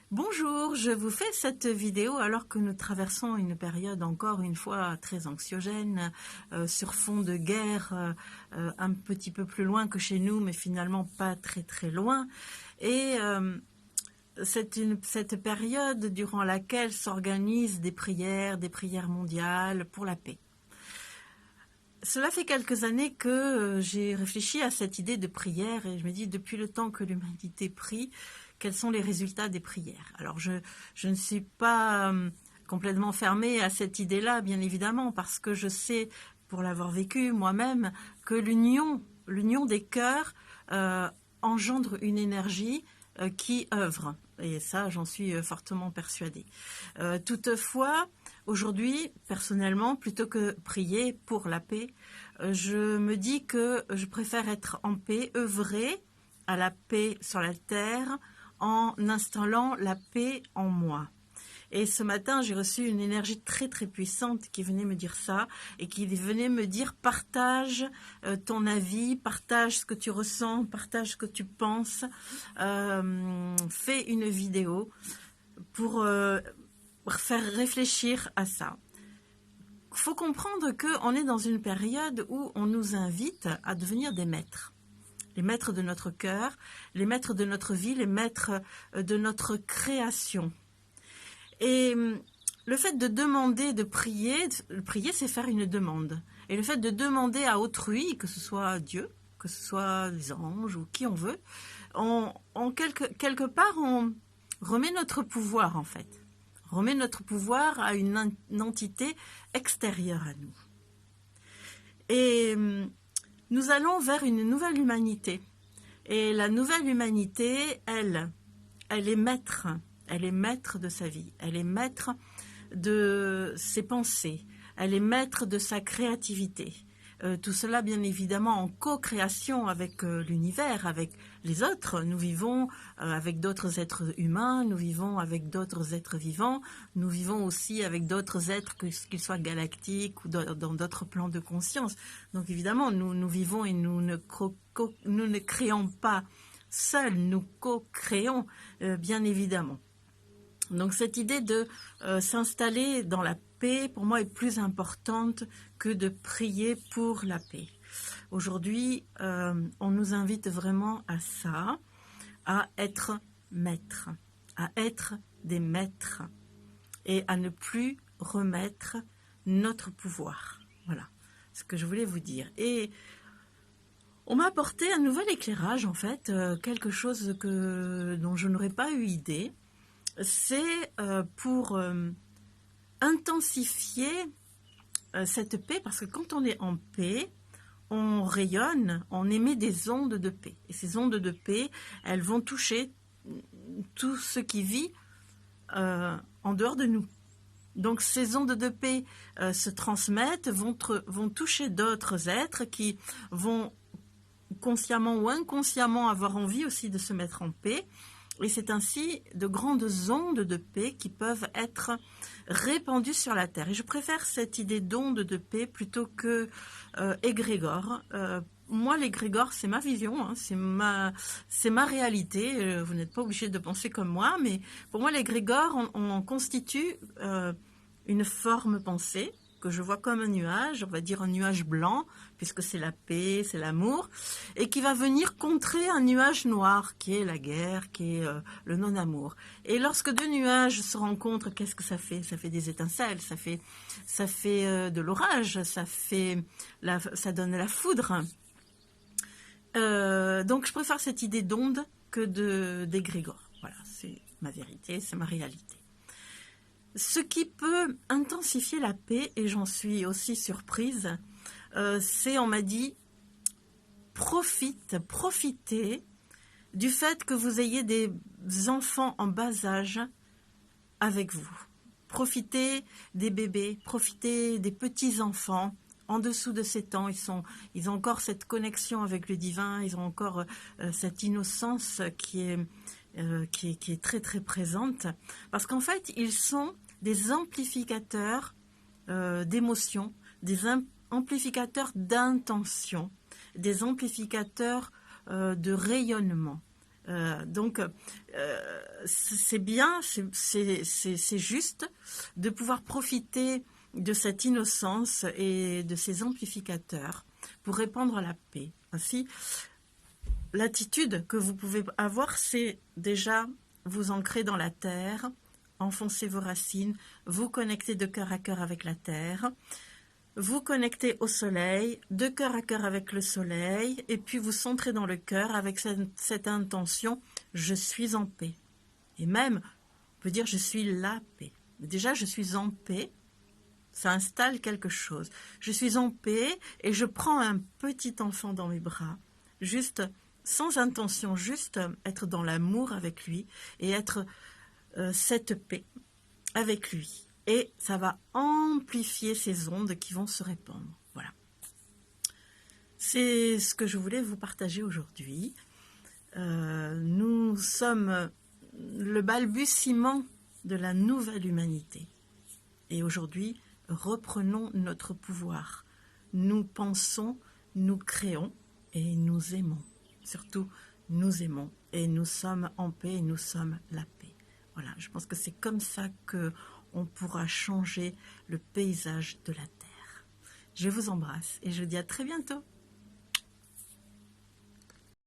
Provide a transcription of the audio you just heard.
Bonjour, je vous fais cette vidéo alors que nous traversons une période encore une fois très anxiogène, sur fond de guerre, un petit peu plus loin que chez nous, mais finalement pas très très loin. Et cette période durant laquelle s'organisent des prières mondiales pour la paix. Cela fait quelques années que j'ai réfléchi à cette idée de prière et je me dis, depuis le temps que l'humanité prie, quels sont les résultats des prières? Alors je ne suis pas complètement fermée à cette idée-là, bien évidemment, parce que je sais, pour l'avoir vécu moi-même, que l'union des cœurs engendre une énergie qui œuvre. Et ça, j'en suis fortement persuadée. Toutefois, aujourd'hui, personnellement, plutôt que prier pour la paix, je me dis que je préfère être en paix, œuvrer à la paix sur la terre en installant la paix en moi. Et ce matin, j'ai reçu une énergie très très puissante qui venait me dire ça et qui venait me dire partage ton avis, partage ce que tu ressens, partage ce que tu penses, fais une vidéo pour faire réfléchir à ça. Il faut comprendre qu'on est dans une période où on nous invite à devenir des maîtres. Les maîtres de notre cœur, les maîtres de notre vie, les maîtres de notre création. Et le fait de demander, de prier c'est faire une demande. Et le fait de demander à autrui, que ce soit Dieu, que ce soit les anges ou qui on veut, quelque part, on remet notre pouvoir en fait. On remet notre pouvoir à une entité extérieure à nous. Et nous allons vers une nouvelle humanité. Et la nouvelle humanité, elle est maître. Elle est maître de sa vie. Elle est maître de ses pensées. Elle est maître de sa créativité. Tout cela, bien évidemment, en co-création avec l'univers, avec les autres. Nous vivons avec d'autres êtres humains, nous vivons avec d'autres êtres vivants, nous vivons aussi avec d'autres êtres, qu'ils soient galactiques ou dans d'autres plans de conscience. Donc évidemment, nous vivons et nous ne créons pas seuls, nous co-créons, bien évidemment. Donc cette idée de s'installer dans la paix, pour moi, est plus importante que de prier pour la paix. Aujourd'hui, on nous invite vraiment à ça, à être maîtres, à être des maîtres et à ne plus remettre notre pouvoir. Voilà ce que je voulais vous dire. Et on m'a apporté un nouvel éclairage, en fait, quelque chose dont je n'aurais pas eu idée. C'est pour intensifier cette paix, parce que quand on est en paix, on rayonne, on émet des ondes de paix. Et ces ondes de paix, elles vont toucher tout ce qui vit en dehors de nous. Donc ces ondes de paix se transmettent, vont toucher d'autres êtres qui vont consciemment ou inconsciemment avoir envie aussi de se mettre en paix. Et c'est ainsi de grandes ondes de paix qui peuvent être répandues sur la Terre. Et je préfère cette idée d'onde de paix plutôt que égrégore. Moi, l'égrégore, c'est ma vision, hein, c'est ma réalité. Vous n'êtes pas obligé de penser comme moi, mais pour moi, l'égrégore, on constitue une forme pensée que je vois comme un nuage, on va dire un nuage blanc, puisque c'est la paix, c'est l'amour, et qui va venir contrer un nuage noir, qui est la guerre, qui est le non-amour. Et lorsque deux nuages se rencontrent, qu'est-ce que ça fait? Ça fait des étincelles, ça fait de l'orage, ça donne la foudre. Donc je préfère cette idée d'onde que d'égrégore. Voilà, c'est ma vérité, c'est ma réalité. Ce qui peut intensifier la paix, et j'en suis aussi surprise, c'est, on m'a dit, profitez du fait que vous ayez des enfants en bas âge avec vous. Profitez des bébés, profitez des petits-enfants en dessous de 7 ans. Ils ont encore cette connexion avec le divin, ils ont encore cette innocence qui est très très présente. Parce qu'en fait, ils sont des amplificateurs d'émotions, des amplificateurs d'intention, des amplificateurs de rayonnement. Donc, c'est bien, c'est juste de pouvoir profiter de cette innocence et de ces amplificateurs pour répandre la paix. Ainsi, l'attitude que vous pouvez avoir, c'est déjà vous ancrer dans la terre, enfoncer vos racines, vous connecter de cœur à cœur avec la terre, vous connecter au soleil, de cœur à cœur avec le soleil, et puis vous centrer dans le cœur avec cette intention « je suis en paix ». Et même, on peut dire « je suis la paix ». Déjà, je suis en paix, ça installe quelque chose. Je suis en paix et je prends un petit enfant dans mes bras, juste sans intention, juste être dans l'amour avec lui et être cette paix avec lui. Et ça va amplifier ces ondes qui vont se répandre. Voilà. C'est ce que je voulais vous partager aujourd'hui. Nous sommes le balbutiement de la nouvelle humanité. Et aujourd'hui, reprenons notre pouvoir. Nous pensons, nous créons et nous aimons. Surtout, nous aimons et nous sommes en paix et nous sommes la paix. Voilà, je pense que c'est comme ça qu'on pourra changer le paysage de la Terre. Je vous embrasse et je vous dis à très bientôt.